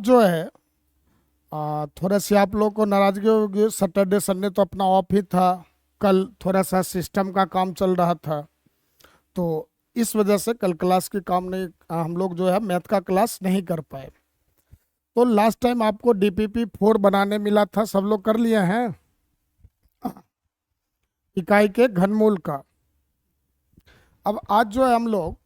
जो है थोड़ा सी आप लोग को नाराजगी होगी। सैटरडे संडे तो अपना ऑफ ही था। कल थोड़ा सा सिस्टम का काम चल रहा था, तो इस वजह से कल क्लास की काम नहीं, हम लोग जो है मैथ का क्लास नहीं कर पाए। तो लास्ट टाइम आपको DPP 4 बनाने मिला था, सब लोग कर लिए हैं इकाई के घनमूल का। अब आज जो है हम लोग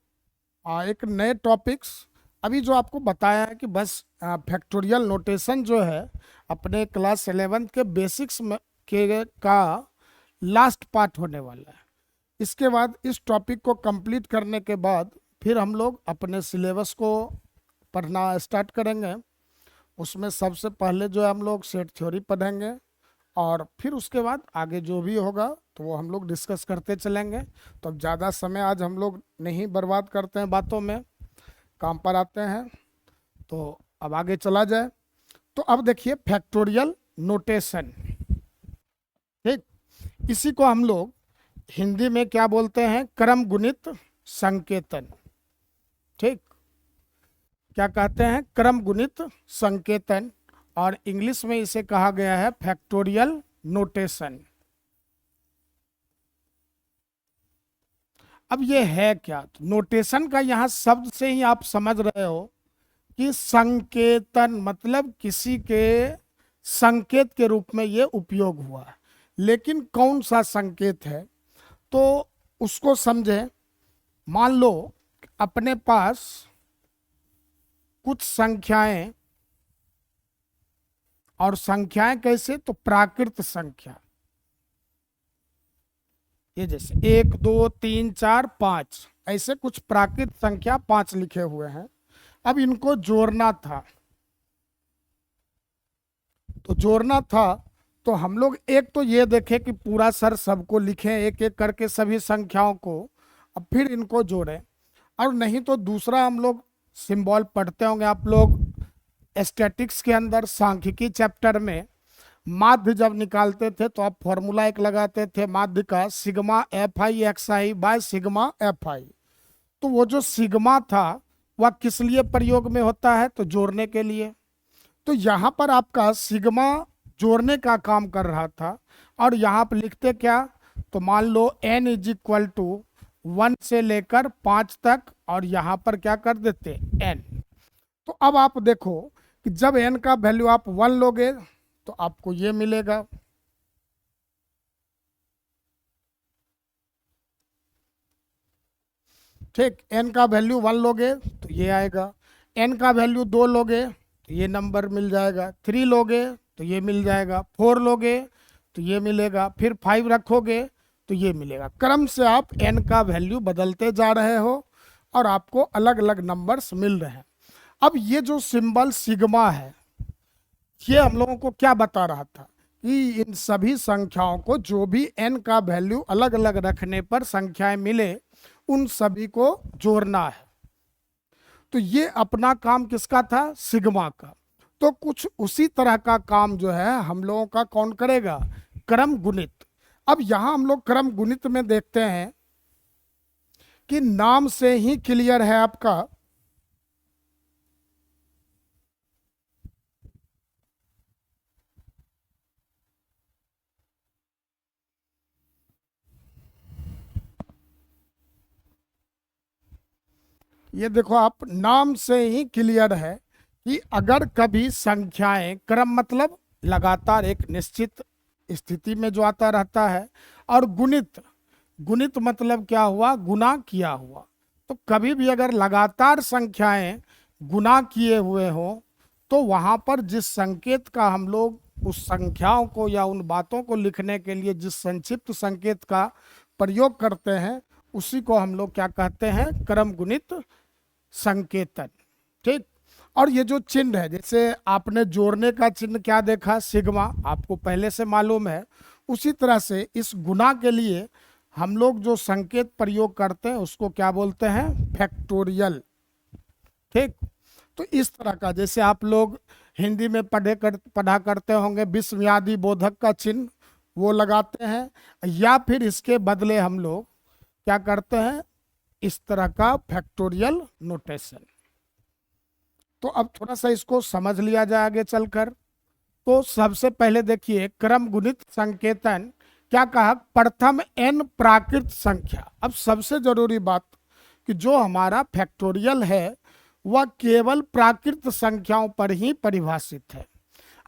एक नए टॉपिक्स, अभी जो आपको बताया है कि बस फैक्टोरियल नोटेशन जो है अपने क्लास 11th के बेसिक्स में के का लास्ट पार्ट होने वाला है। इसके बाद इस टॉपिक को कंप्लीट करने के बाद फिर हम लोग अपने सिलेबस को पढ़ना स्टार्ट करेंगे। उसमें सबसे पहले जो है हम लोग सेट थ्योरी पढ़ेंगे, और फिर उसके बाद आगे जो भी होगा तो वो हम लोग डिस्कस करते चलेंगे। तो अब ज़्यादा समय आज हम लोग नहीं बर्बाद करते हैं बातों में, काम पर आते हैं। तो अब आगे चला जाए। तो अब देखिए फैक्टोरियल नोटेशन, ठीक, इसी को हम लोग हिंदी में क्या बोलते हैं, क्रम गुणित संकेतन। ठीक, क्या कहते हैं, क्रम गुणित संकेतन, और इंग्लिश में इसे कहा गया है फैक्टोरियल नोटेशन। अब ये है क्या, तो नोटेशन का यहाँ शब्द से ही आप समझ रहे हो कि संकेतन मतलब किसी के संकेत के रूप में ये उपयोग हुआ है। लेकिन कौन सा संकेत है, तो उसको समझे। मान लो अपने पास कुछ संख्याएं, और संख्याएं कैसे, तो प्राकृत संख्या, ये जैसे 1 2 3 4 5, ऐसे कुछ प्राकृत संख्या 5 लिखे हुए हैं। अब इनको जोड़ना था, तो जोड़ना था तो हम लोग एक तो ये देखें कि पूरा सर सबको लिखें एक एक करके सभी संख्याओं को, अब फिर इनको जोड़ें। और नहीं तो दूसरा हम लोग सिंबल पढ़ते होंगे आप लोग स्टैटिक्स के अंदर, सांख्यिकी चैप्टर में माध्य जब निकालते थे तो आप फॉर्मूला एक लगाते थे माध्य का, sigma FI/XI by sigma FI। तो वो जो सिग्मा था वह किस लिए प्रयोग में होता है, तो जोड़ने के लिए। तो यहाँ पर आपका सिग्मा जोड़ने का काम कर रहा था, और यहाँ पर लिखते क्या, तो मान लो n = 1 से लेकर 5 तक, और यहाँ पर क्या कर देते n। तो अब आप देखो कि जब n का वैल्यू आप 1 लोगे तो आपको ये मिलेगा, ठीक। n का वैल्यू 1 लोगे तो ये आएगा, n का वैल्यू 2 लोगे तो ये नंबर मिल जाएगा, 3 लोगे तो ये मिल जाएगा, 4 लोगे तो ये मिलेगा, फिर 5 रखोगे तो ये मिलेगा। क्रम से आप n का वैल्यू बदलते जा रहे हो और आपको अलग अलग नंबर्स मिल रहे हैं। अब ये जो सिंबल सिग्मा है, ये हम लोगों को क्या बता रहा था कि इन सभी संख्याओं को जो भी n का वैल्यू अलग अलग रखने पर संख्याएं मिले, उन सभी को जोड़ना है। तो ये अपना काम किसका था, सिग्मा का। तो कुछ उसी तरह का काम जो है हम लोगों का कौन करेगा, क्रम गुणित। अब यहां हम लोग क्रम गुणित में देखते हैं कि नाम से ही क्लियर है आपका, ये देखो आप, नाम से ही क्लियर है कि अगर कभी संख्याएं, क्रम मतलब लगातार एक निश्चित स्थिति में जो आता रहता है, और गुणित, गुणित मतलब क्या हुआ, गुना किया हुआ। तो कभी भी अगर लगातार संख्याएं गुना किए हुए हो, तो वहां पर जिस संकेत का हम लोग उस संख्याओं को या उन बातों को लिखने के लिए जिस संक्षिप्त संकेत का प्रयोग करते हैं, उसी को हम लोग क्या कहते हैं, क्रम गुणित संकेतन। ठीक। और ये जो चिन्ह है, जैसे आपने जोड़ने का चिन्ह क्या देखा, सिग्मा, आपको पहले से मालूम है। उसी तरह से इस गुना के लिए हम लोग जो संकेत प्रयोग करते हैं उसको क्या बोलते हैं, फैक्टोरियल। ठीक। तो इस तरह का, जैसे आप लोग हिंदी में पढ़ा करते होंगे विस्मयादि बोधक का चिन्ह, वो लगाते हैं, या फिर इसके बदले हम लोग क्या करते हैं, इस तरह का फैक्टोरियल नोटेशन। तो अब थोड़ा सा इसको समझ लिया जाए आगे चलकर। तो सबसे पहले देखिए क्रम गुणित संकेतन क्या कहा, प्रथम n प्राकृत संख्या। अब सबसे जरूरी बात कि जो हमारा फैक्टोरियल है वह केवल प्राकृत संख्याओं पर ही परिभाषित है।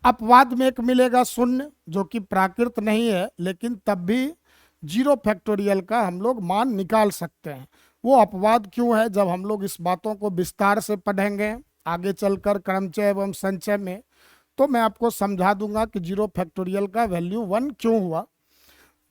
अपवाद में एक मिलेगा शून्य जो कि प्राकृत नहीं है, लेकिन तब भी 0 फैक्टोरियल का हम लोग मान निकाल सकते हैं। वो अपवाद क्यों है, जब हम लोग इस बातों को विस्तार से पढ़ेंगे आगे चलकर क्रमचय एवं संचय में, तो मैं आपको समझा दूंगा कि 0 फैक्टोरियल का वैल्यू 1 क्यों हुआ।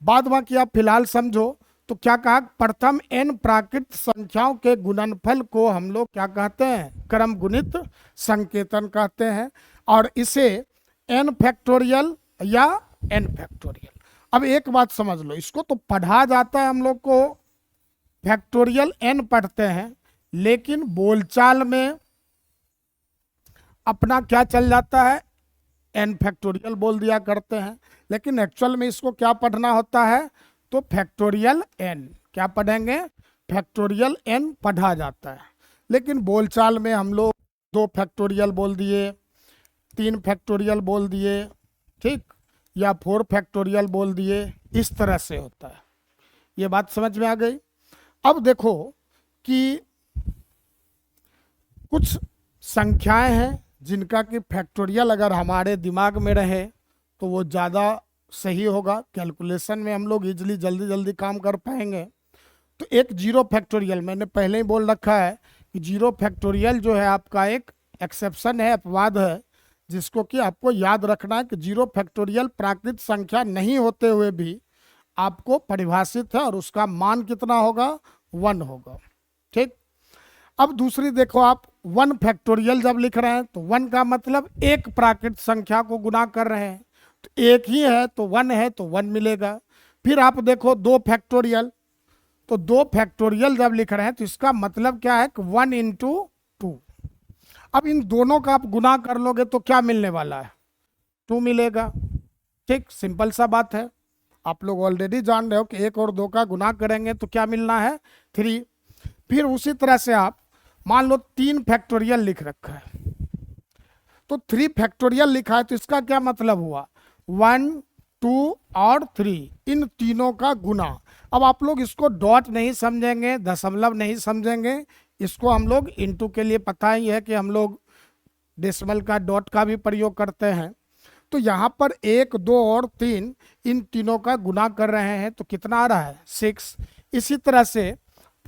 बाद बाकी आप फिलहाल समझो। तो क्या कहा, प्रथम n प्राकृत संख्याओं के गुणनफल को हम लोग क्या कहते हैं, क्रम गुणित संकेतन कहते हैं, और इसे n फैक्टोरियल या n फैक्टोरियल। अब एक बात समझ लो, इसको तो पढ़ा जाता है, हम लोग को फैक्टोरियल n पढ़ते हैं, लेकिन बोलचाल में अपना क्या चल जाता है, n फैक्टोरियल बोल दिया करते हैं। लेकिन एक्चुअल में इसको क्या पढ़ना होता है, तो फैक्टोरियल n, क्या पढ़ेंगे, फैक्टोरियल n पढ़ा जाता है। लेकिन बोलचाल में हम लोग 2 फैक्टोरियल बोल दिए, 3 फैक्टोरियल बोल दिए, ठीक, या 4 फैक्टोरियल बोल दिए, इस तरह से होता है। ये बात समझ में आ गई। अब देखो कि कुछ संख्याएं हैं जिनका कि फैक्टोरियल अगर हमारे दिमाग में रहे तो वो ज़्यादा सही होगा, कैलकुलेशन में हम लोग इजीली जल्दी जल्दी काम कर पाएंगे। तो एक 0 फैक्टोरियल, मैंने पहले ही बोल रखा है कि 0 फैक्टोरियल जो है आपका एक एक्सेप्शन है, अपवाद है, जिसको कि आपको याद रखना है कि 0 फैक्टोरियल प्राकृत संख्या नहीं होते हुए भी आपको परिभाषित है और उसका मान कितना होगा, 1 होगा, ठीक। अब दूसरी देखो, आप 1 फैक्टोरियल जब लिख रहे हैं तो 1 का मतलब एक प्राकृत संख्या को गुना कर रहे हैं, तो एक ही है तो 1 है तो 1 मिलेगा। फिर आप देखो 2 फैक्टोरियल, तो 2 फैक्टोरियल जब लिख रहे हैं तो इसका मतलब क्या है कि 1 इंटू 2। अब इन दोनों का आप गुना कर लोगे तो क्या मिलने वाला है, 2 मिलेगा, ठीक, सिंपल सा बात है। आप लोग ऑलरेडी जान रहे हो कि 1 और 2 का गुना करेंगे तो क्या मिलना है, 3। फिर उसी तरह से आप मान लो 3 फैक्टोरियल लिख रखा है, तो 3 फैक्टोरियल लिखा है तो इसका क्या मतलब हुआ, 1, 2 और 3, इन तीनों का गुना। अब आप लोग इसको डॉट नहीं समझेंगे, दशमलव नहीं समझेंगे, इसको हम लोग इंटू के लिए पता ही है कि हम लोग डेसिमल का डॉट का भी प्रयोग करते हैं। तो यहाँ पर 1, 2 और 3 इन तीनों का गुना कर रहे हैं तो कितना आ रहा है, 6। इसी तरह से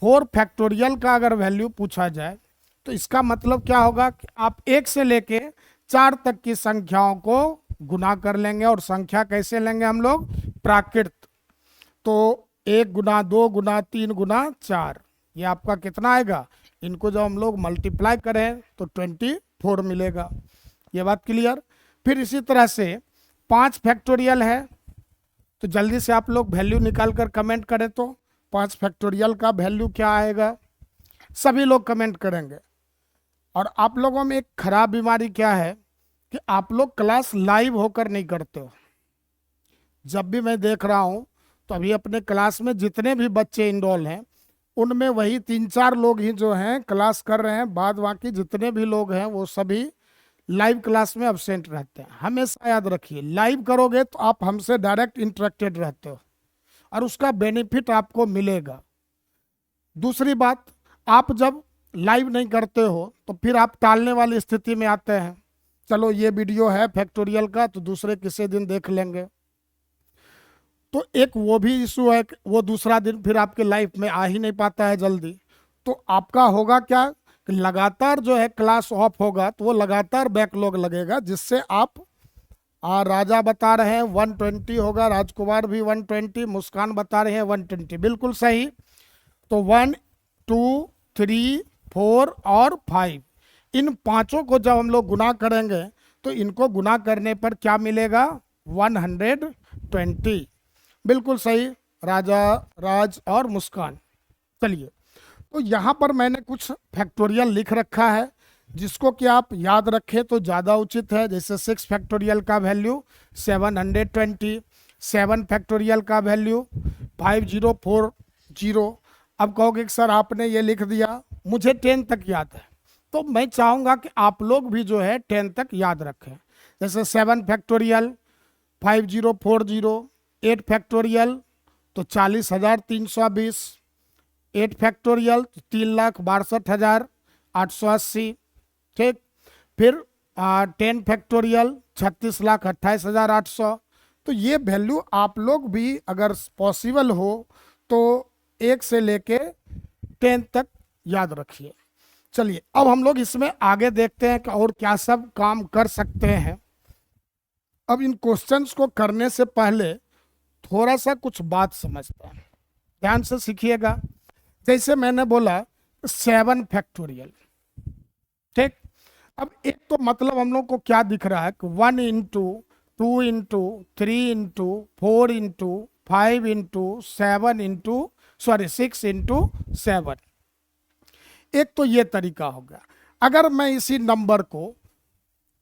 4 फैक्टोरियल का अगर वैल्यू पूछा जाए तो इसका मतलब क्या होगा कि आप 1 से लेके 4 तक की संख्याओं को गुना कर लेंगे, और संख्या कैसे लेंगे हम लोग, प्राकृत। तो 1 गुना 2 गुना 3 गुना 4, ये आपका कितना आएगा, इनको जब हम लोग मल्टीप्लाई करें तो 24 मिलेगा। ये बात क्लियर। फिर इसी तरह से 5 फैक्टोरियल है, तो जल्दी से आप लोग वैल्यू निकाल कर कमेंट करें तो 5 फैक्टोरियल का वैल्यू क्या आएगा, सभी लोग कमेंट करेंगे। और आप लोगों में एक खराब बीमारी क्या है कि आप लोग क्लास लाइव होकर नहीं करते हो। जब भी मैं देख रहा हूँ तो अभी अपने क्लास में जितने भी बच्चे इनरोल हैं उनमें वही 3-4 लोग ही जो हैं क्लास कर रहे हैं, बाद बाकी जितने भी लोग हैं वो सभी लाइव क्लास में अब्सेंट रहते हैं। हमेशा याद रखिए, लाइव करोगे तो आप हमसे डायरेक्ट इंटरेक्टेड रहते हो और उसका बेनिफिट आपको मिलेगा। दूसरी बात, आप जब लाइव नहीं करते हो तो फिर आप टालने वाली स्थिति में आते हैं, चलो ये वीडियो है फैक्टोरियल का तो दूसरे किसी दिन देख लेंगे, तो एक वो भी इशू है कि वो दूसरा दिन फिर आपके लाइफ में आ ही नहीं पाता है जल्दी। तो आपका होगा क्या कि लगातार जो है क्लास ऑफ होगा तो वो लगातार बैकलॉग लगेगा, जिससे आप राजा बता रहे हैं 120 होगा, राजकुमार भी 120, मुस्कान बता रहे हैं 120, बिल्कुल सही। तो 1, 2, 3, 4 और 5, इन पांचों को जब हम लोग गुना करेंगे तो इनको गुना करने पर क्या मिलेगा, 120, बिल्कुल सही, राजा, राज और मुस्कान। चलिए, तो यहाँ पर मैंने कुछ फैक्टोरियल लिख रखा है जिसको कि आप याद रखें तो ज़्यादा उचित है। जैसे 6 फैक्टोरियल का वैल्यू 720, 7 फैक्टोरियल का वैल्यू 5040। अब कहोगे कि सर आपने ये लिख दिया, मुझे 10 तक याद है तो मैं चाहूंगा कि आप लोग भी जो है 10 तक याद रखें। जैसे 7 फैक्टोरियल 5040, 8 फैक्टोरियल तो 40,320, 8 फैक्टोरियल तो 3,62,880, ठीक। फिर 10 फैक्टोरियल 36,28,800। तो ये वैल्यू आप लोग भी अगर पॉसिबल हो तो 1 से लेके 10 तक याद रखिए। चलिए अब हम लोग इसमें आगे देखते हैं कि और क्या सब काम कर सकते हैं। अब इन क्वेश्चंस को करने से पहले थोड़ा सा कुछ बात समझते हैं, ध्यान से सीखिएगा। जैसे मैंने बोला 7 फैक्टोरियल, ठीक। अब एक तो मतलब हम लोग को क्या दिख रहा है कि 1 into 2 into 3 into 4 into 5 into 7 into 6 into 7। एक तो ये तरीका हो गया। अगर मैं इसी नंबर को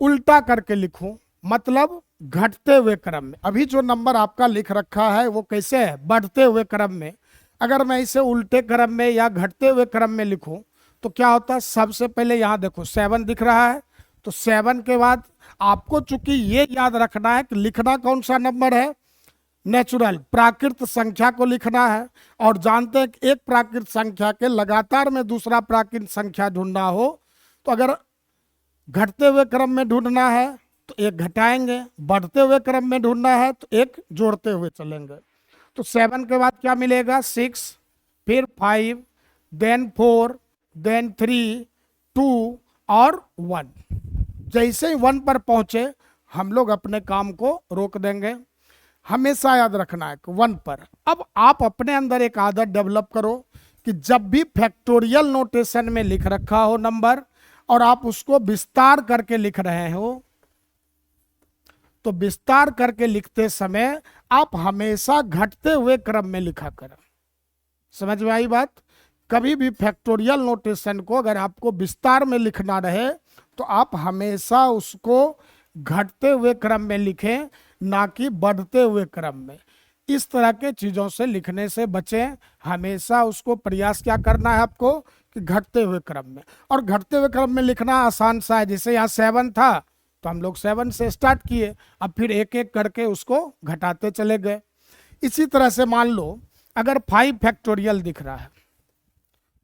उल्टा करके लिखूं, मतलब घटते हुए क्रम में, अभी जो नंबर आपका लिख रखा है वो कैसे है, बढ़ते हुए क्रम में। अगर मैं इसे उल्टे क्रम में या घटते हुए क्रम में लिखूं तो क्या होता है, सबसे पहले यहाँ देखो 7 दिख रहा है, तो 7 के बाद आपको चूंकि ये याद रखना है कि लिखना कौन सा नंबर है, नेचुरल प्राकृत संख्या को लिखना है। और जानते हैं कि एक प्राकृत संख्या के लगातार में दूसरा प्राकृत संख्या ढूंढना हो तो अगर घटते हुए क्रम में ढूंढना है तो एक घटाएंगे, बढ़ते हुए क्रम में ढूंढना है तो एक जोड़ते हुए चलेंगे। तो 7 के बाद क्या मिलेगा, 6, फिर 5, देन 4, देन 3, 2 और 1। जैसे ही 1 पर पहुंचे हम लोग अपने काम को रोक देंगे। हमेशा याद रखना है कि 1 पर। अब आप अपने अंदर एक आदत डेवलप करो कि जब भी फैक्टोरियल नोटेशन में लिख रखा हो नंबर और आप उसको विस्तार करके लिख रहे हो, तो विस्तार करके लिखते समय आप हमेशा घटते हुए क्रम में लिखा करें। समझ में आई बात। कभी भी फैक्टोरियल नोटेशन को अगर आपको विस्तार में लिखना रहे तो आप हमेशा उसको घटते हुए क्रम में लिखें, ना कि बढ़ते हुए क्रम में। इस तरह के चीज़ों से लिखने से बचें। हमेशा उसको प्रयास क्या करना है आपको कि घटते हुए क्रम में। और घटते हुए क्रम में लिखना आसान सा है। जैसे यहाँ 7 था तो हम लोग 7 से स्टार्ट किए, अब फिर एक एक करके उसको घटाते चले गए। इसी तरह से मान लो अगर 5 फैक्टोरियल दिख रहा है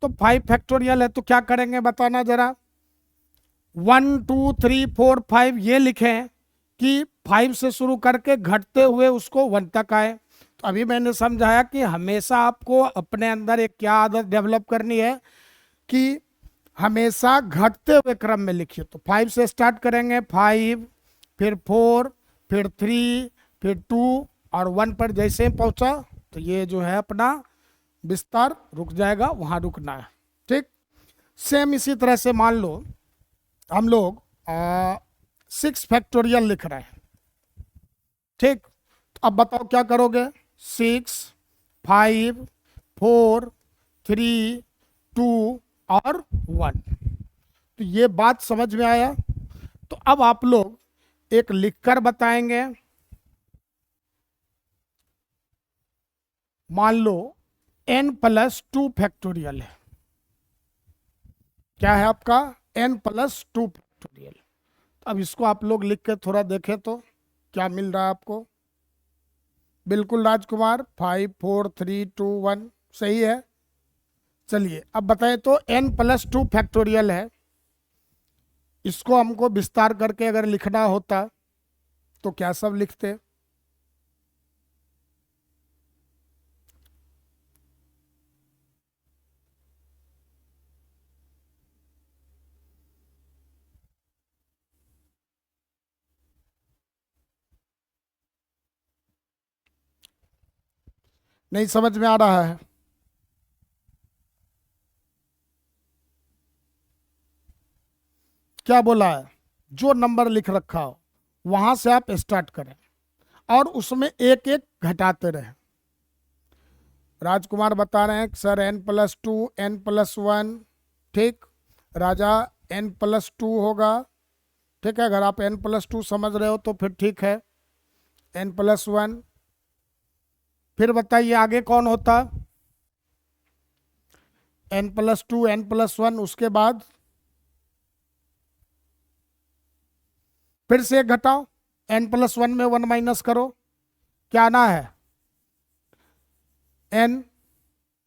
तो 5 फैक्टोरियल है तो क्या करेंगे बताना जरा। 1 2 3 4 5 ये लिखें कि 5 से शुरू करके घटते हुए उसको 1 तक आए। तो अभी मैंने समझाया कि हमेशा आपको अपने अंदर एक क्या आदत डेवलप करनी है कि हमेशा घटते हुए क्रम में लिखिए। तो 5 से स्टार्ट करेंगे, 5, फिर 4, फिर 3, फिर 2 और 1 पर जैसे ही पहुंचा तो ये जो है अपना विस्तार रुक जाएगा, वहां रुकना है, ठीक। सेम इसी तरह से मान लो हम लोग 6 फैक्टोरियल लिख रहे हैं, ठीक। तो अब बताओ क्या करोगे, 6, 5, 4, 3, 2 और 1। तो ये बात समझ में आया। तो अब आप लोग एक लिखकर बताएंगे। मान लो n+2 फैक्टोरियल है। क्या है आपका, n+2 फैक्टोरियल। तो अब इसको आप लोग लिख के थोड़ा देखें तो क्या मिल रहा है आपको। बिल्कुल राजकुमार, 5 4 3 2 1 सही है। चलिए अब बताएं तो n+2 फैक्टोरियल है, इसको हमको विस्तार करके अगर लिखना होता तो क्या सब लिखते। नहीं समझ में आ रहा है। क्या बोला है, जो नंबर लिख रखा हो वहां से आप स्टार्ट करें और उसमें एक एक घटाते रहें। राजकुमार बता रहे हैं सर n+2 n+1, ठीक। राजा n+2 होगा, ठीक है। अगर आप n+2 समझ रहे हो तो फिर ठीक है, n+1। फिर बताइए आगे कौन होता, n+2 n+1 उसके बाद फिर से एक घटाओ, n+1 में 1 माइनस करो, क्या आना है n,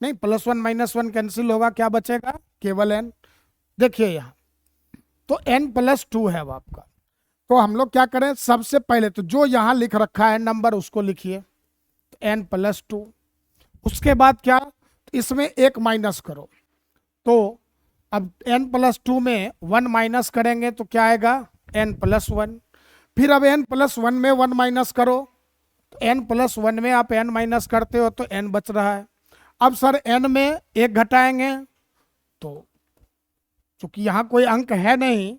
नहीं +1 - 1 कैंसिल होगा, क्या बचेगा केवल n। देखिए यहाँ तो n+2 है वो आपका। तो हम लोग क्या करें, सबसे पहले तो जो यहाँ लिख रखा है नंबर उसको लिखिए, तो n+2। उसके बाद क्या, इसमें एक माइनस करो, तो अब n+2 में 1 माइनस करेंगे तो क्या आएगा n+1। फिर अब n+1 में 1 माइनस करो, तो n+1 में आप n माइनस करते हो तो n बच रहा है। अब सर n में एक घटाएंगे, तो चूंकि यहाँ कोई अंक है नहीं,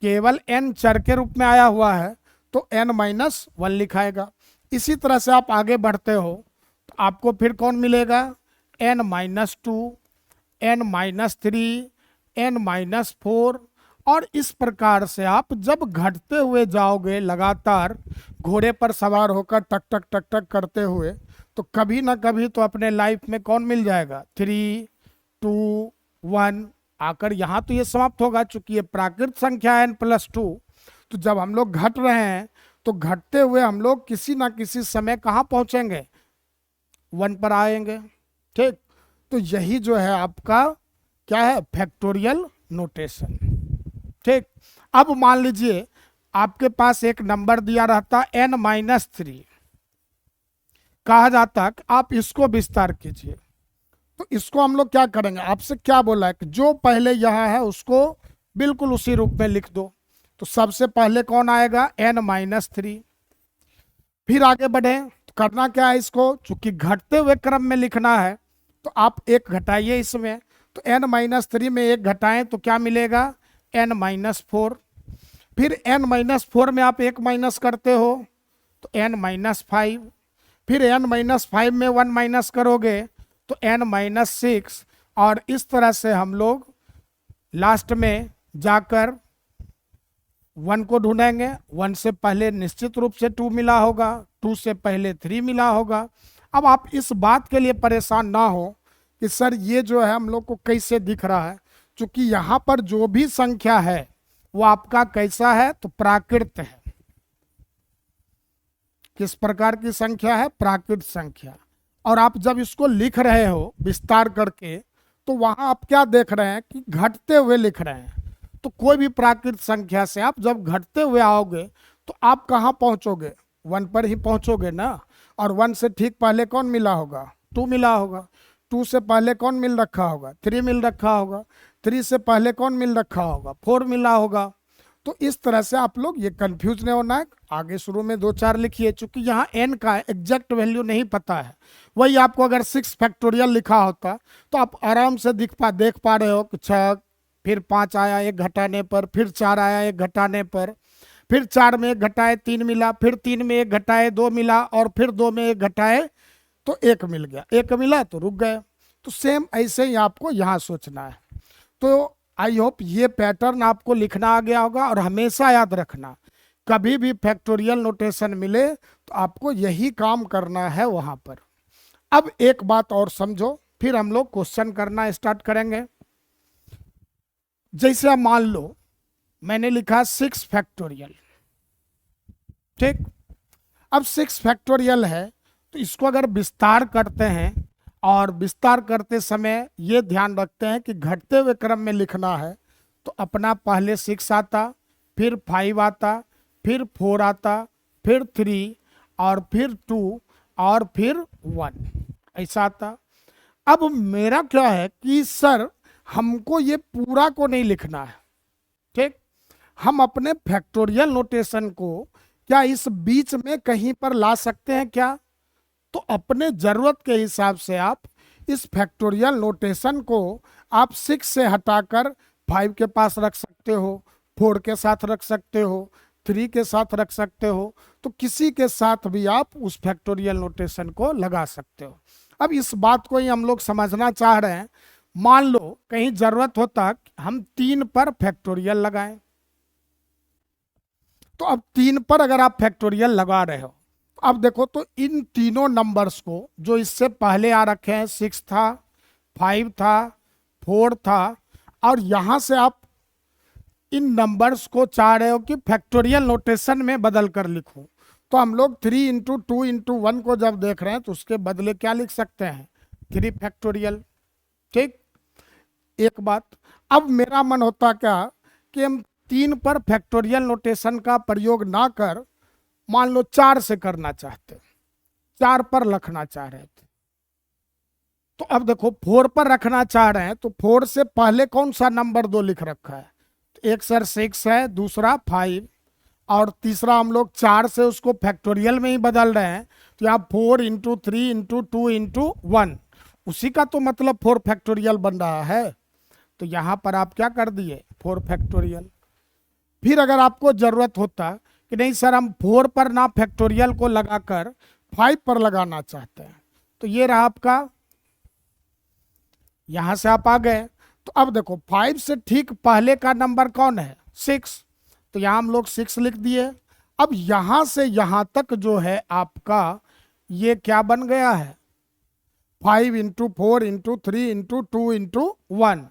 केवल n चर के रूप में आया हुआ है, तो n-1 लिखाएगा। इसी तरह से आप आगे बढ़ते हो तो आपको फिर कौन मिलेगा, n-2, n-3, n-4। और इस प्रकार से आप जब घटते हुए जाओगे लगातार घोड़े पर सवार होकर टक टक टक टक करते हुए, तो कभी ना कभी तो अपने लाइफ में कौन मिल जाएगा, 3, 2, 1 आकर यहाँ तो ये समाप्त होगा। चूंकि ये प्राकृत संख्या है n+2, तो जब हम लोग घट रहे हैं तो घटते हुए हम लोग किसी ना किसी समय कहाँ पहुंचेंगे, 1 पर आएंगे। ठीक, तो यही जो है आपका क्या है, फैक्टोरियल नोटेशन। ठीक, अब मान लीजिए आपके पास एक नंबर दिया रहता n-3, कहा जाता कि आप इसको विस्तार कीजिए। तो इसको हम लोग क्या करेंगे, आपसे क्या बोला है कि जो पहले यहाँ है उसको बिल्कुल उसी रूप में लिख दो। तो सबसे पहले कौन आएगा, n-3। फिर आगे बढ़े तो करना क्या है, इसको चूंकि घटते हुए क्रम में लिखना है तो आप एक घटाइए इसमें, तो n-3 में एक घटाएं तो क्या मिलेगा n-4। फिर n-4 में आप एक माइनस करते हो तो n-5। फिर n-5 में 1 माइनस करोगे तो n-6। और इस तरह से हम लोग लास्ट में जाकर 1 को ढूंढेंगे। 1 से पहले निश्चित रूप से 2 मिला होगा, 2 से पहले 3 मिला होगा। अब आप इस बात के लिए परेशान ना हो कि सर ये जो है हम लोग को कैसे दिख रहा है, क्योंकि यहाँ पर जो भी संख्या है वो आपका कैसा है, तो प्राकृत है। किस प्रकार की संख्या है, प्राकृत संख्या। और आप जब इसको लिख रहे हो विस्तार करके, तो वहां आप क्या देख रहे हैं कि घटते हुए लिख रहे हैं। तो कोई भी प्राकृत संख्या से आप जब घटते हुए आओगे तो आप कहाँ पहुंचोगे, 1 पर ही पहुंचोगे ना। और 1 से ठीक पहले कौन मिला होगा, 2 मिला होगा। 2 से पहले कौन मिल रखा होगा, 3 मिल रखा होगा। 3 से पहले कौन मिल रखा होगा, 4 मिला होगा। तो इस तरह से आप लोग ये कंफ्यूज नहीं होना है। आगे शुरू में 2 4 लिखिए, चूंकि यहाँ n का एग्जैक्ट वैल्यू नहीं पता है। वही आपको अगर 6 फैक्टोरियल लिखा होता तो आप आराम से देख पा रहे हो कि 6, फिर 5 आया एक घटाने पर, फिर 4 आया एक घटाने पर, फिर 4 में एक घटाए 3 मिला, फिर 3 में एक घटाए 2 मिला, और फिर 2 में एक घटाए तो 1 मिल गया। 1 मिला तो रुक गए। तो सेम ऐसे ही आपको यहाँ सोचना है। तो आई होप ये पैटर्न आपको लिखना आ गया होगा। और हमेशा याद रखना, कभी भी फैक्टोरियल नोटेशन मिले तो आपको यही काम करना है वहां पर। अब एक बात और समझो, फिर हम लोग क्वेश्चन करना स्टार्ट करेंगे। जैसे अब मान लो मैंने लिखा 6 फैक्टोरियल, ठीक। अब 6 फैक्टोरियल है तो इसको अगर विस्तार करते हैं, और विस्तार करते समय ये ध्यान रखते हैं कि घटते हुए क्रम में लिखना है, तो अपना पहले 6 आता, फिर 5 आता, फिर 4 आता, फिर 3, और फिर 2, और फिर 1, ऐसा आता। अब मेरा क्या है कि सर हमको ये पूरा को नहीं लिखना है, ठीक। हम अपने फैक्टोरियल नोटेशन को क्या इस बीच में कहीं पर ला सकते हैं क्या? तो अपने ज़रूरत के हिसाब से आप इस फैक्टोरियल नोटेशन को आप 6 से हटाकर 5 के पास रख सकते हो, 4 के साथ रख सकते हो, 3 के साथ रख सकते हो। तो किसी के साथ भी आप उस फैक्टोरियल नोटेशन को लगा सकते हो। अब इस बात को ही हम लोग समझना चाह रहे हैं। मान लो कहीं ज़रूरत होता हम 3 पर फैक्टोरियल लगाएं, तो अब 3 पर अगर आप फैक्टोरियल लगा रहे हो, अब देखो तो इन तीनों नंबर्स को जो इससे पहले आ रखे हैं, 6 था, 5 था, 4 था, और यहाँ से आप इन नंबर्स को चाह रहे हो कि फैक्टोरियल नोटेशन में बदल कर लिखूं, तो हम लोग 3 × 2 × 1 को जब देख रहे हैं तो उसके बदले क्या लिख सकते हैं, 3 फैक्टोरियल। ठीक, एक बात। अब मेरा मन होता क्या कि हम 3 पर फैक्टोरियल नोटेशन का प्रयोग ना कर मान लो 4 से करना चाहते, 4 पर रखना चाह रहे थे। तो अब देखो 4 पर रखना चाह रहे हैं तो 4 से पहले कौन सा नंबर 2 लिख रखा है, तो एक सर 6 है, दूसरा 5 और तीसरा हम लोग 4 से उसको फैक्टोरियल में ही बदल रहे हैं। तो यहाँ 4 × 3 × 2 × 1 उसी का तो मतलब 4 फैक्टोरियल बन रहा है। तो यहाँ पर आप क्या कर दिए, 4 फैक्टोरियल। फिर अगर आपको जरूरत होता कि नहीं सर हम 4 पर ना फैक्टोरियल को लगाकर 5 पर लगाना चाहते हैं, तो ये रहा आपका, यहां से आप आ गए। तो अब देखो 5 से ठीक पहले का नंबर कौन है, 6, तो यहां हम लोग 6 लिख दिए। अब यहां से यहां तक जो है आपका ये क्या बन गया है, 5 × 4 × 3 × 2 × 1,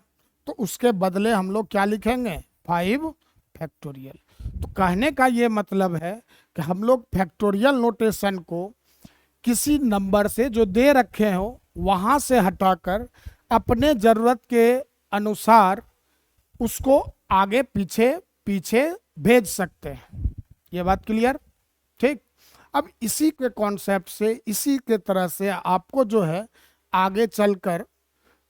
तो उसके बदले हम लोग क्या लिखेंगे, 5 फैक्टोरियल। तो कहने का ये मतलब है कि हम लोग फैक्टोरियल नोटेशन को किसी नंबर से जो दे रखे हो वहां से हटाकर अपने जरूरत के अनुसार उसको आगे पीछे पीछे भेज सकते हैं। ये बात क्लियर। ठीक, अब इसी के कॉन्सेप्ट से, इसी के तरह से आपको जो है आगे चलकर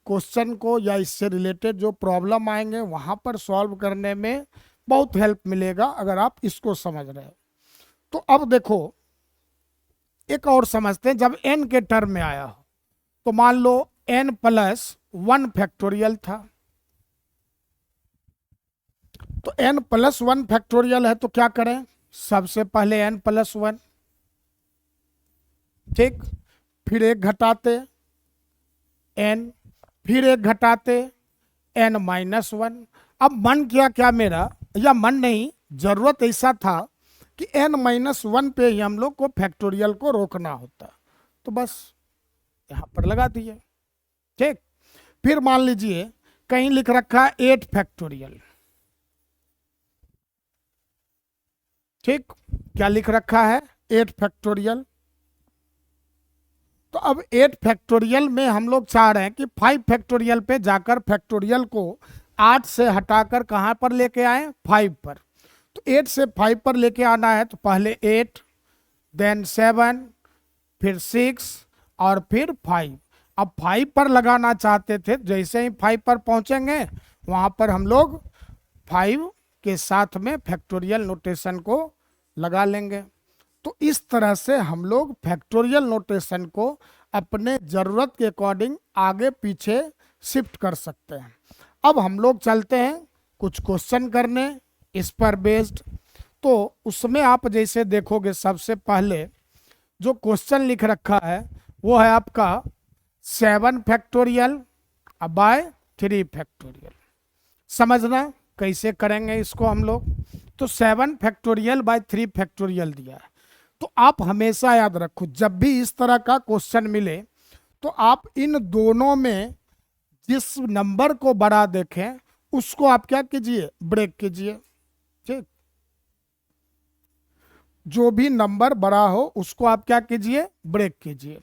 क्वेश्चन को या इससे रिलेटेड जो प्रॉब्लम आएंगे वहां पर सॉल्व करने में बहुत हेल्प मिलेगा अगर आप इसको समझ रहे हो। तो अब देखो एक और समझते हैं, जब n के टर्म में आया हो तो मान लो n+1 फैक्टोरियल था, तो n+1 फैक्टोरियल है तो क्या करें, सबसे पहले n+1, ठीक, फिर एक घटाते n, फिर एक घटाते n-1। अब मन किया क्या मेरा, या मन नहीं, जरूरत ऐसा था कि n-1 पे ही हम लोग को फैक्टोरियल को रोकना होता, तो बस यहां पर लगा दिए। ठीक, फिर मान लीजिए कहीं लिख रखा है 8 फैक्टोरियल। ठीक, क्या लिख रखा है, 8 फैक्टोरियल। तो अब 8 फैक्टोरियल में हम लोग चाह रहे हैं कि 5 फैक्टोरियल पे जाकर फैक्टोरियल को 8 से हटाकर कहां पर लेके आए, 5 पर। तो 8 से 5 पर लेके आना है तो पहले 8, देन 7, फिर 6 और फिर 5। अब 5 पर लगाना चाहते थे, जैसे ही 5 पर पहुंचेंगे वहां पर हम लोग 5 के साथ में फैक्टोरियल नोटेशन को लगा लेंगे। तो इस तरह से हम लोग फैक्टोरियल नोटेशन को अपने ज़रूरत के अकॉर्डिंग आगे पीछे शिफ्ट कर सकते हैं। अब हम लोग चलते हैं कुछ क्वेश्चन करने इस पर बेस्ड। तो उसमें आप जैसे देखोगे सबसे पहले जो क्वेश्चन लिख रखा है वो है आपका 7 फैक्टोरियल बाय 3 फैक्टोरियल। समझना कैसे करेंगे इसको हम लोग। तो 7 फैक्टोरियल बाय 3 फैक्टोरियल दिया है। तो आप हमेशा याद रखो जब भी इस तरह का क्वेश्चन मिले तो आप इन दोनों में जिस नंबर को बड़ा देखें उसको आप क्या कीजिए, ब्रेक कीजिए। ठीक, जो भी नंबर बड़ा हो उसको आप क्या कीजिए, ब्रेक कीजिए।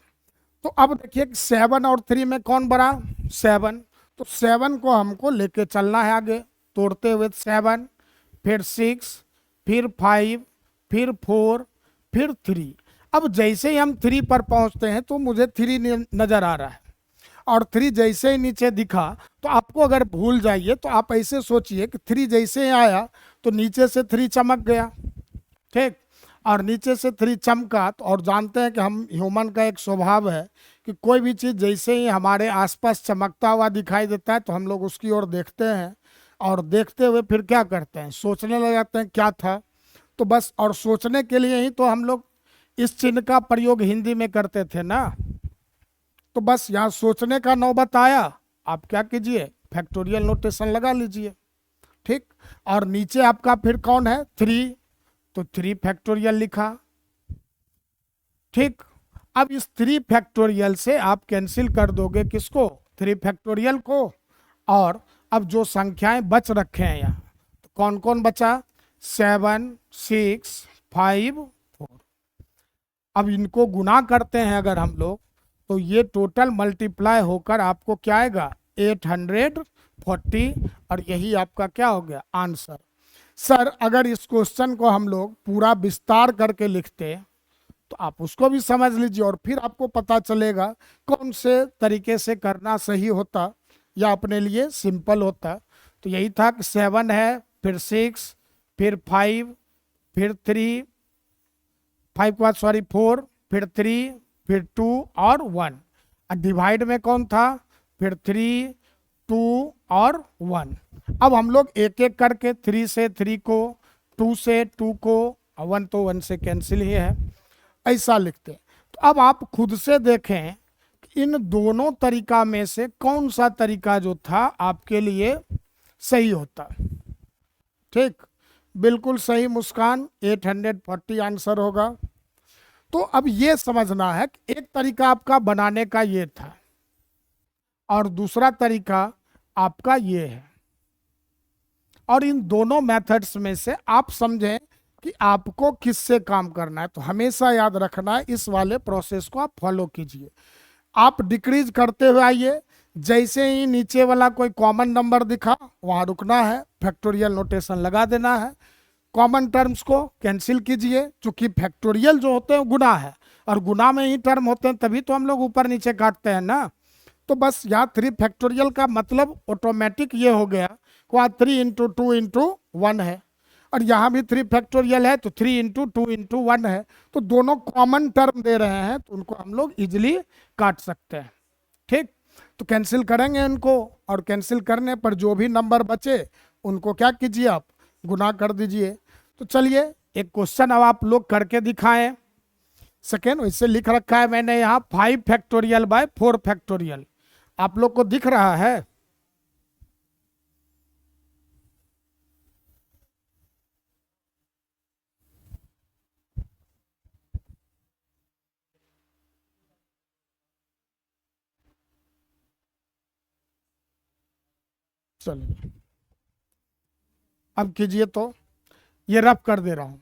तो अब देखिए 7 और 3 में कौन बड़ा, 7। तो 7 को हमको लेके चलना है आगे तोड़ते हुए, 7, फिर 6, फिर 5, फिर 4, फिर 3। अब जैसे ही हम 3 पर पहुंचते हैं तो मुझे 3 नजर आ रहा है, और 3 जैसे ही नीचे दिखा तो आपको अगर भूल जाइए तो आप ऐसे सोचिए कि 3 जैसे ही आया तो नीचे से 3 चमक गया। ठीक, और नीचे से 3 चमका तो, और जानते हैं कि हम ह्यूमन का एक स्वभाव है कि कोई भी चीज़ जैसे ही हमारे आसपास चमकता हुआ दिखाई देता है तो हम लोग उसकी ओर देखते हैं, और देखते हुए फिर क्या करते हैं, सोचने लग जाते हैं क्या था। तो बस, और सोचने के लिए ही तो हम लोग इस चिन्ह का प्रयोग हिंदी में करते थे ना। तो बस यहाँ सोचने का नौबत आया, आप क्या कीजिए, फैक्टोरियल नोटेशन लगा लीजिए। ठीक, और नीचे आपका फिर कौन है, 3, तो 3 फैक्टोरियल लिखा। ठीक, अब इस 3 फैक्टोरियल से आप कैंसिल कर दोगे किसको, 3 फैक्टोरियल को, और अब जो संख्याएं बच रखे हैं यहाँ, तो कौन कौन बचा, 7, 6, 5, 4। अब इनको गुना करते हैं अगर हम लोग, तो ये टोटल मल्टीप्लाई होकर आपको क्या आएगा, 840, और यही आपका क्या हो गया आंसर। सर अगर इस क्वेश्चन को हम लोग पूरा विस्तार करके लिखते तो आप उसको भी समझ लीजिए, और फिर आपको पता चलेगा कौन से तरीके से करना सही होता या अपने लिए सिंपल होता। तो यही था कि 7 है, फिर 6, फिर 5, फिर 3, 5 के बाद सॉरी 4, फिर 3, फिर 2 और 1, और डिवाइड में कौन था, फिर 3, 2 और 1। अब हम लोग एक एक करके 3 से 3 को, 2 से 2 को, और 1 तो 1 से कैंसिल ही है, ऐसा लिखते हैं। तो अब आप खुद से देखें कि इन दोनों तरीका में से कौन सा तरीका जो था आपके लिए सही होता। ठीक, बिल्कुल सही मुस्कान, 840 आंसर होगा। तो अब ये समझना है कि एक तरीका आपका बनाने का ये था और दूसरा तरीका आपका ये है, और इन दोनों मेथड्स में से आप समझें कि आपको किससे काम करना है। तो हमेशा याद रखना है, इस वाले प्रोसेस को आप फॉलो कीजिए। आप डिक्रीज करते हुए आइए, जैसे ही नीचे वाला कोई कॉमन नंबर दिखा वहां रुकना है, फैक्टोरियल नोटेशन लगा देना है, कॉमन टर्म्स को कैंसिल कीजिए, क्योंकि फैक्टोरियल जो होते हैं गुना है, और गुना में ही टर्म होते हैं, तभी तो हम लोग ऊपर नीचे काटते हैं ना। तो बस यहाँ 3 फैक्टोरियल का मतलब ऑटोमेटिक ये हो गया, वहाँ 3 इंटू 2 इंटू 1 है, और यहाँ भी 3 फैक्टोरियल है तो 3 इंटू 2 इंटू 1 है। तो दोनों कॉमन टर्म दे रहे हैं, तो उनको हम लोग इजिली काट सकते हैं। ठीक, तो कैंसिल करेंगे इनको, और कैंसिल करने पर जो भी नंबर बचे उनको क्या कीजिए, आप गुना कर दीजिए। तो चलिए एक क्वेश्चन अब आप लोग करके दिखाएं। सेकेंड वैसे लिख रखा है मैंने यहाँ 5 फैक्टोरियल बाय 4 फैक्टोरियल, आप लोग को दिख रहा है? चलिए अब कीजिए, तो ये रफ कर दे रहा हूं।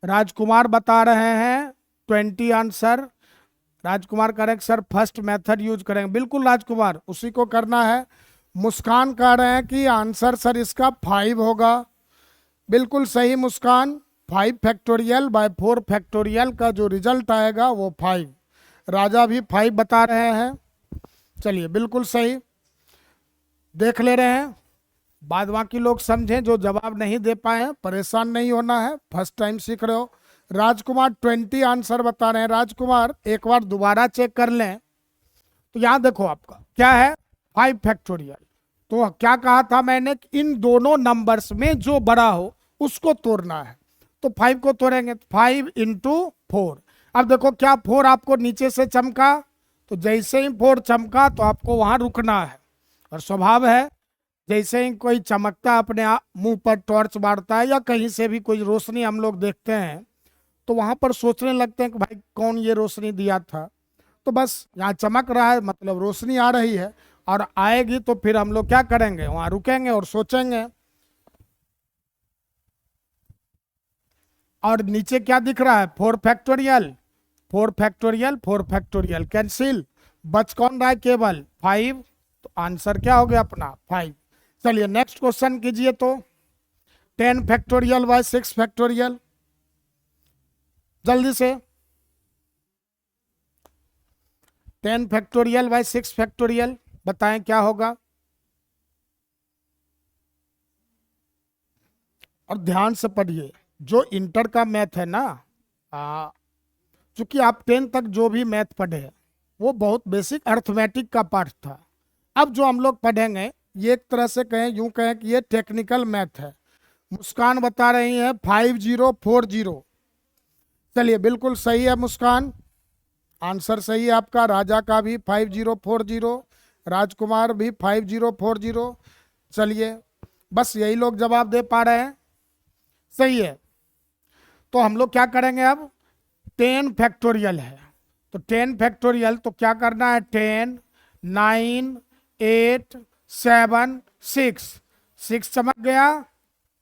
राजकुमार बता रहे हैं 20 answer. Rajkumar correct sir, first method use करेंगे, बिल्कुल राजकुमार उसी को करना है। मुस्कान कह रहे हैं कि आंसर सर इसका 5 होगा, बिल्कुल सही मुस्कान। 5 फैक्टोरियल बाय 4 फैक्टोरियल का जो रिजल्ट आएगा वो 5। राजा भी 5 बता रहे हैं, चलिए बिल्कुल सही। देख ले रहे हैं, बाद बाकी लोग समझें, जो जवाब नहीं दे पाए हैं परेशान नहीं होना है, फर्स्ट टाइम सीख रहे हो। राजकुमार 20 आंसर बता रहे हैं। राजकुमार एक बार दोबारा चेक कर लें, तो यहाँ देखो आपका क्या है, 5 फैक्टोरियल। तो क्या कहा था मैंने कि इन दोनों नंबर्स में जो बड़ा हो उसको तोड़ना है, तो 5 को तोड़ेंगे, 5 इंटू 4। अब देखो क्या 4 आपको नीचे से चमका, तो जैसे ही 4 चमका तो आपको वहां रुकना है, और स्वभाव है जैसे ही कोई चमकता अपने मुंह पर टॉर्च मारता है या कहीं से भी कोई रोशनी हम लोग देखते हैं, तो वहां पर सोचने लगते हैं कि भाई कौन ये रोशनी दिया था। तो बस यहाँ चमक रहा है मतलब रोशनी आ रही है, और आएगी तो फिर हम लोग क्या करेंगे, वहां रुकेंगे और सोचेंगे। और नीचे क्या दिख रहा है, 4 फैक्टोरियल, 4 फैक्टोरियल, 4 फैक्टोरियल कैंसिल, बच कौन रहा है, केवल 5। तो आंसर क्या हो गया अपना 5। चलिए नेक्स्ट क्वेश्चन कीजिए, तो 10 फैक्टोरियल बाय 6 फैक्टोरियल, जल्दी से। 10 फैक्टोरियल बाय 6 फैक्टोरियल बताएं क्या होगा, और ध्यान से पढ़िए। जो इंटर का मैथ है ना, चूंकि आप 10 तक जो भी मैथ पढ़े वो बहुत बेसिक अर्थमेटिक का पार्ट था। अब जो हम लोग पढ़ेंगे ये एक तरह से कहें, यूं कहें कि ये टेक्निकल मैथ है। मुस्कान बता रही है 5040। चलिए बिल्कुल सही है मुस्कान, आंसर सही है आपका। राजा का भी 5040, राजकुमार भी 5040। चलिए बस यही लोग जवाब दे पा रहे हैं, सही है। तो हम लोग क्या करेंगे अब, 10 फैक्टोरियल है, तो 10 फैक्टोरियल, तो क्या करना है, 10, 9, 8, 7, 6 चमक गया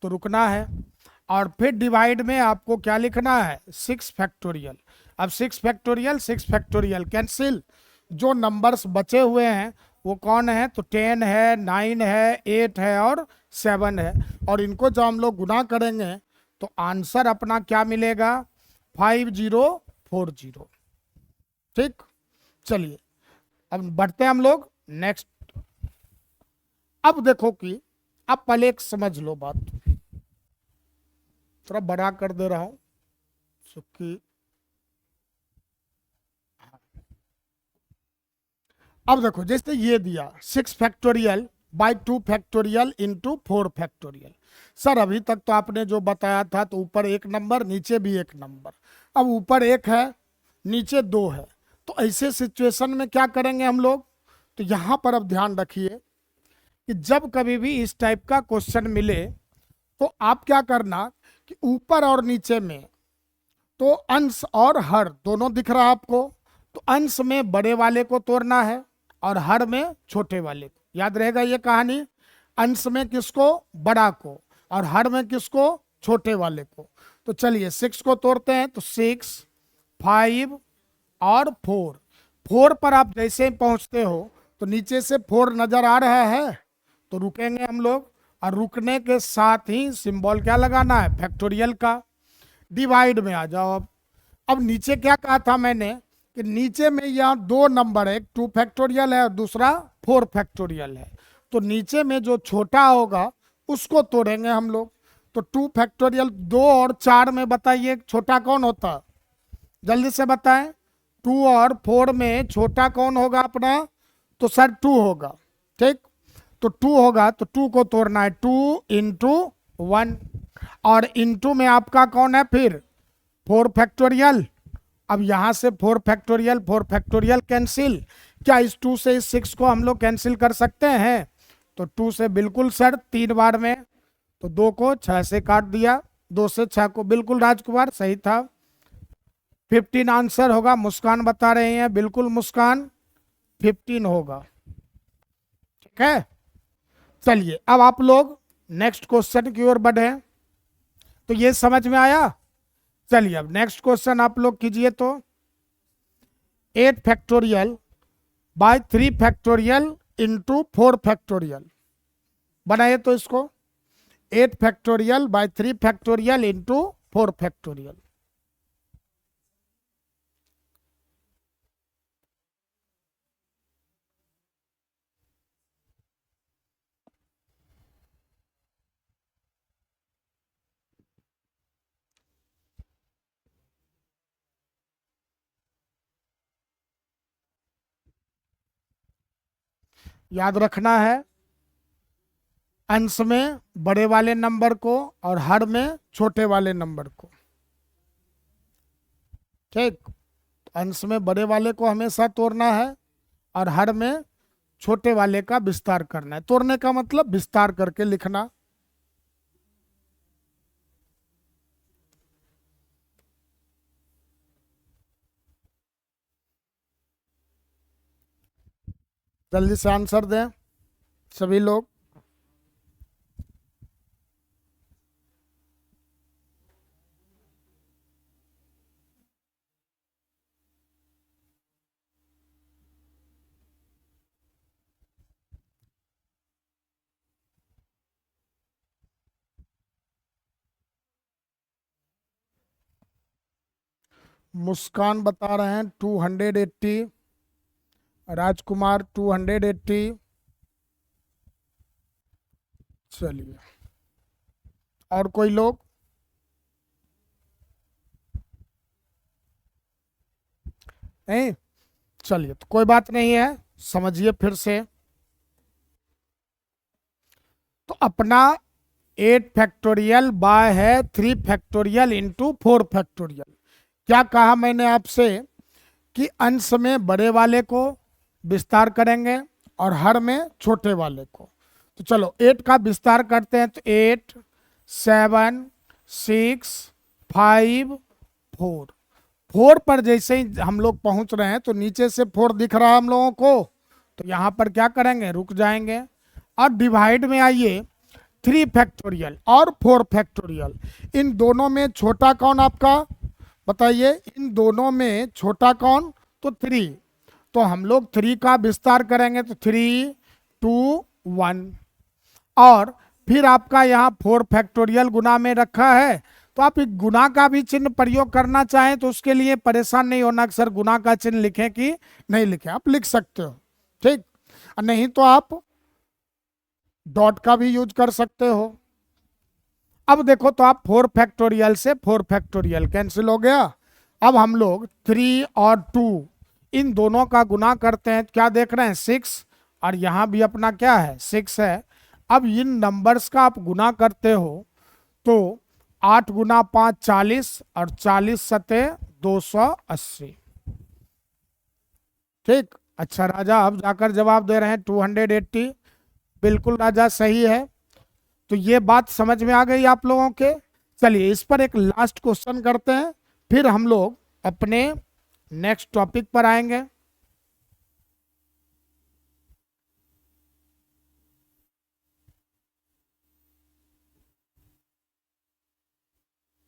तो रुकना है। और फिर डिवाइड में आपको क्या लिखना है, 6 फैक्टोरियल। अब 6 फैक्टोरियल कैंसिल, जो नंबर्स बचे हुए हैं वो कौन है, तो 10 है, 9 है, 8 है और 7 है। और इनको जब हम लोग गुना करेंगे तो आंसर अपना क्या मिलेगा, 5040। ठीक, चलिए अब बढ़ते हैं हम लोग नेक्स्ट। अब देखो कि, अब पहले एक समझ लो बात, थोड़ा बड़ा कर दे रहा हूं सुखी। अब देखो जैसे ये दिया 6 factorial by 2 factorial into 4 factorial. Sir अभी तक तो आपने जो बताया था तो ऊपर एक नंबर नीचे भी एक नंबर, अब ऊपर एक है नीचे दो है, तो ऐसे सिचुएशन में क्या करेंगे हम लोग, तो यहाँ पर अब ध्यान रखिए कि जब कभी भी इस टाइप का क्वेश्चन मिले तो आप क्या करना कि ऊपर और नीचे में तो अंश और हर दोनों दिख रहा है आपको, तो अंश में बड़े वाले को तोड़ना है और हर में छोटे वाले को। याद रहेगा ये कहानी, अंश में किसको, बड़ा को, और हर में किसको, छोटे वाले को। तो चलिए 6 को तोड़ते हैं, तो 6, 5 और 4। 4 पर आप जैसे ही पहुंचते हो तो नीचे से 4 नजर आ रहा है, तो रुकेंगे हम लोग, और रुकने के साथ ही सिंबल क्या लगाना है, फैक्टोरियल का। डिवाइड में आ जाओ। अब नीचे क्या कहा था मैंने कि नीचे में यहाँ दो नंबर है, एक 2 फैक्टोरियल है और दूसरा 4 फैक्टोरियल है, तो नीचे में जो छोटा होगा उसको तोड़ेंगे हम लोग। तो 2 फैक्टोरियल 2 और 4 में बताइए छोटा कौन होता, जल्दी से बताएं। 2 और 4 में छोटा कौन होगा अपना, तो सर 2 होगा। ठीक, तो 2 होगा तो 2 को तोड़ना है, 2 इंटू 1, और इंटू में आपका कौन है फिर 4 फैक्टोरियल। अब यहां से 4 फैक्टोरियल कैंसिल, क्या इस 2 से इस 6 को हम लोग कैंसिल कर सकते हैं, तो 2 से बिल्कुल सर 3 बार में, तो 2 को 6 से काट दिया, 2 से 6 को, बिल्कुल राजकुमार सही था। 15 आंसर होगा, मुस्कान बता रहे हैं, बिल्कुल मुस्कान 15 होगा। ठीक है, चलिए अब आप लोग नेक्स्ट क्वेश्चन की ओर बढ़े, तो ये समझ में आया। चलिए अब नेक्स्ट क्वेश्चन आप लोग कीजिए, तो 8 factorial by 3 factorial into 4 factorial बनाइए। तो इसको 8 factorial by 3 factorial into 4 factorial. याद रखना है अंश में बड़े वाले नंबर को और हर में छोटे वाले नंबर को। ठीक, अंश में बड़े वाले को हमेशा तोड़ना है और हर में छोटे वाले का विस्तार करना है। तोड़ने का मतलब विस्तार करके लिखना। जल्दी से आंसर दें सभी लोग। मुस्कान बता रहे हैं 280, राजकुमार 280। चलिए और कोई लोग, नहीं, चलिए तो कोई बात नहीं है, समझिए फिर से। तो अपना 8 फैक्टोरियल बाय है 3 फैक्टोरियल इंटू 4 फैक्टोरियल। क्या कहा मैंने आपसे कि अंश में बड़े वाले को विस्तार करेंगे और हर में छोटे वाले को। तो चलो 8 का विस्तार करते हैं, तो 8, 7, 6, 5, 4। 4 पर जैसे ही हम लोग पहुंच रहे हैं तो नीचे से 4 दिख रहा है हम लोगों को, तो यहाँ पर क्या करेंगे, रुक जाएंगे। और डिवाइड में आइए 3 फैक्टोरियल और 4 फैक्टोरियल, इन दोनों में छोटा कौन आपका, बताइए, इन दोनों में छोटा कौन, तो 3। तो हम लोग 3 का विस्तार करेंगे तो 3 2 1, और फिर आपका यहाँ 4 फैक्टोरियल गुना में रखा है, तो आप एक गुना का भी चिन्ह प्रयोग करना चाहें तो उसके लिए परेशान नहीं होना कि सर गुना का चिन्ह लिखें कि नहीं लिखें, आप लिख सकते हो, ठीक। और नहीं तो आप डॉट का भी यूज कर सकते हो। अब देखो तो आप 4 फैक्टोरियल से 4 फैक्टोरियल कैंसिल हो गया। अब हम लोग 3 और 2 इन दोनों का गुना करते हैं, क्या देख रहे हैं 6, और यहाँ भी अपना क्या है 6 है। अब इन नंबर्स का आप गुना करते हो तो 8 गुना 5 40, और 40 सते 280, ठीक। अच्छा राजा अब जाकर जवाब दे रहे हैं 280, बिल्कुल राजा सही है। तो ये बात समझ में आ गई आप लोगों के। चलिए इस पर एक लास्ट क्वेश्चन करते हैं, फिर हम लोग अपने नेक्स्ट टॉपिक पर आएंगे।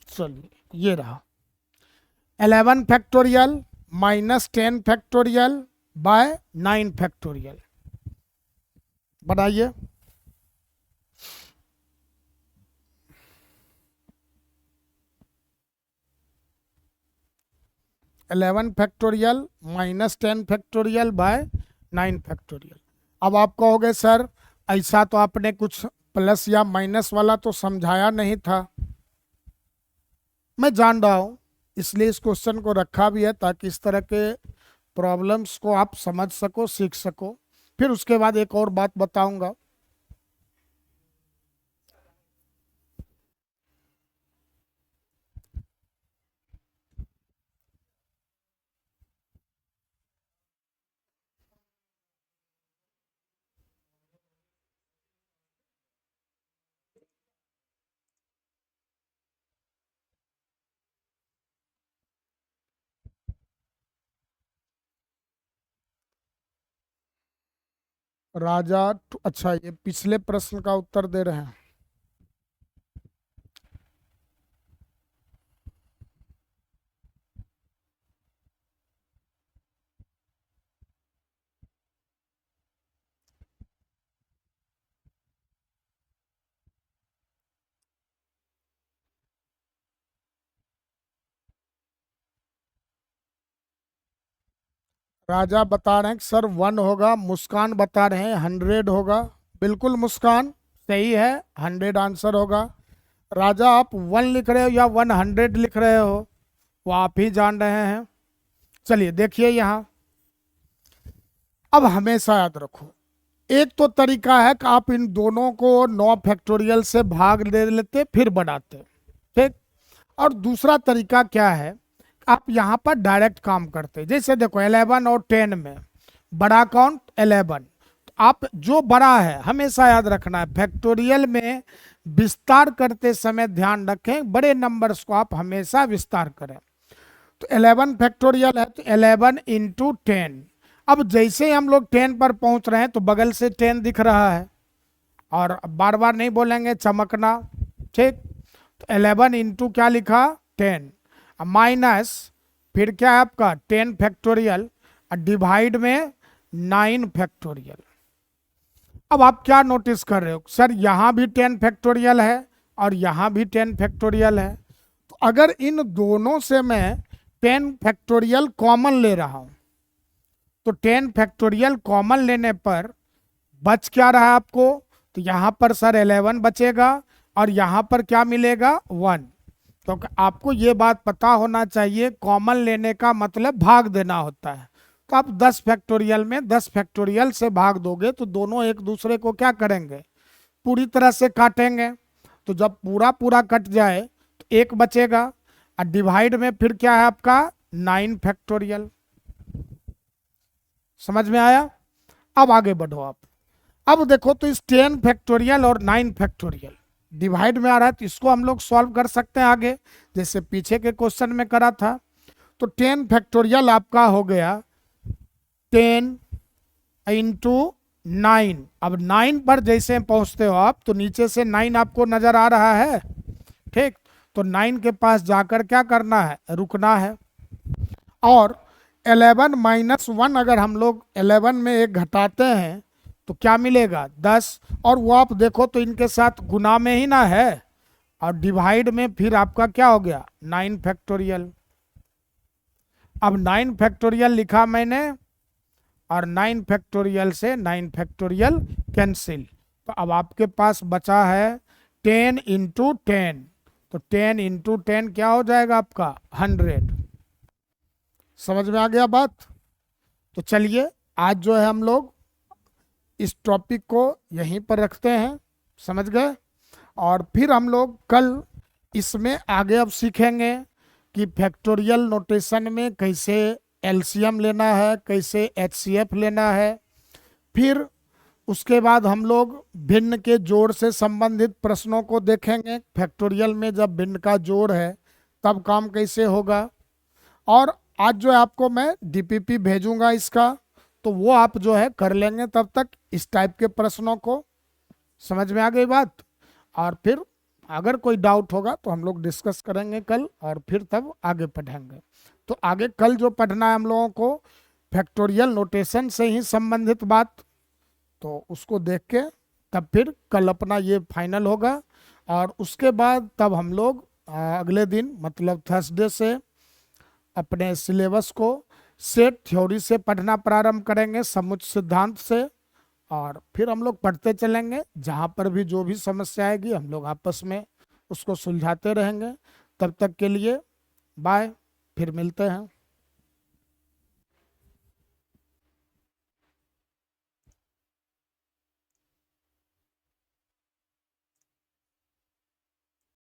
चलिए ये रहा 11 factorial minus 10 factorial by 9 factorial, बताइए। 11 factorial minus 10 factorial by 9 factorial. अब आप कहोगे सर ऐसा तो आपने कुछ प्लस या माइनस वाला तो समझाया नहीं था। मैं जान रहा हूँ, इसलिए इस क्वेश्चन को रखा भी है ताकि इस तरह के प्रॉब्लम्स को आप समझ सको, सीख सको। फिर उसके बाद एक और बात बताऊंगा। राजा अच्छा ये पिछले प्रश्न का उत्तर दे रहे हैं। राजा बता रहे हैं कि सर 1 होगा, मुस्कान बता रहे हैं 100 होगा। बिल्कुल मुस्कान सही है, 100 आंसर होगा। राजा आप 1 लिख रहे हो या 100 लिख रहे हो वो आप ही जान रहे हैं। चलिए देखिए यहाँ, अब हमेशा याद रखो, एक तो तरीका है कि आप इन दोनों को 9 फैक्टोरियल से भाग दे लेते फिर बनाते, ठीक। और दूसरा तरीका क्या है, आप यहाँ पर डायरेक्ट काम करते, जैसे देखो 11 और 10 में बड़ा कौन 11, तो आप जो बड़ा है हमेशा याद रखना है, फैक्टोरियल में विस्तार करते समय ध्यान रखें बड़े नंबर्स को आप हमेशा विस्तार करें। तो 11 फैक्टोरियल है तो 11 इंटू 10। अब जैसे ही हम लोग 10 पर पहुंच रहे हैं तो बगल से 10 दिख रहा है, और बार बार नहीं बोलेंगे चमकना, ठीक। तो 11 इंटू क्या लिखा 10, माइनस फिर क्या है आपका 10 फैक्टोरियल, और डिवाइड में 9 फैक्टोरियल। अब आप क्या नोटिस कर रहे हो, सर यहाँ भी 10 फैक्टोरियल है और यहाँ भी 10 फैक्टोरियल है, तो अगर इन दोनों से मैं 10 फैक्टोरियल कॉमन ले रहा हूँ तो 10 फैक्टोरियल कॉमन लेने पर बच क्या रहा आपको, तो यहाँ पर सर 11 बचेगा और यहाँ पर क्या मिलेगा 1। तो आपको ये बात पता होना चाहिए कॉमन लेने का मतलब भाग देना होता है। तो आप 10 फैक्टोरियल में 10 फैक्टोरियल से भाग दोगे तो दोनों एक दूसरे को क्या करेंगे, पूरी तरह से काटेंगे। तो जब पूरा पूरा कट जाए तो 1 बचेगा, और डिवाइड में फिर क्या है आपका 9 फैक्टोरियल। समझ में आया। अब आगे बढ़ो आप। अब देखो तो इस 10 फैक्टोरियल और 9 फैक्टोरियल डिवाइड में आ रहा है, तो इसको हम लोग सॉल्व कर सकते हैं आगे, जैसे पीछे के क्वेश्चन में करा था। तो 10 फैक्टोरियल आपका हो गया 10 इंटू 9। अब 9 पर जैसे पहुंचते हो आप तो नीचे से 9 आपको नजर आ रहा है, ठीक। तो 9 के पास जाकर क्या करना है, रुकना है। और 11 माइनस 1 अगर हम लोग 11 में एक घटाते हैं तो क्या मिलेगा, 10। और वो आप देखो तो इनके साथ गुना में ही ना है, और डिवाइड में फिर आपका क्या हो गया, 9 फैक्टोरियल। अब 9 फैक्टोरियल लिखा मैंने, और 9 फैक्टोरियल से 9 फैक्टोरियल कैंसिल। तो अब आपके पास बचा है 10 इंटू 10। तो 10 इंटू 10 क्या हो जाएगा आपका, 100। समझ में आ गया बात। तो चलिए आज जो है हम लोग इस टॉपिक को यहीं पर रखते हैं, समझ गए। और फिर हम लोग कल इसमें आगे अब सीखेंगे कि फैक्टोरियल नोटेशन में कैसे एलसीएम लेना है, कैसे एचसीएफ लेना है। फिर उसके बाद हम लोग भिन्न के जोड़ से संबंधित प्रश्नों को देखेंगे। फैक्टोरियल में जब भिन्न का जोड़ है तब काम कैसे होगा। और आज जो है आपको मैं डीपीपी भेजूंगा इसका, तो वो आप जो है कर लेंगे तब तक इस टाइप के प्रश्नों को। समझ में आ गई बात। और फिर अगर कोई डाउट होगा तो हम लोग डिस्कस करेंगे कल, और फिर तब आगे पढ़ेंगे। तो आगे कल जो पढ़ना है हम लोगों को फैक्टोरियल नोटेशन से ही संबंधित बात, तो उसको देख के तब फिर कल अपना ये फाइनल होगा। और उसके बाद तब हम लोग अगले दिन मतलब थर्सडे से अपने सिलेबस को सेट थ्योरी से पढ़ना प्रारंभ करेंगे, समुच्चय सिद्धांत से। और फिर हम लोग पढ़ते चलेंगे, जहाँ पर भी जो भी समस्या आएगी हम लोग आपस में उसको सुलझाते रहेंगे। तब तक के लिए बाय, फिर मिलते हैं।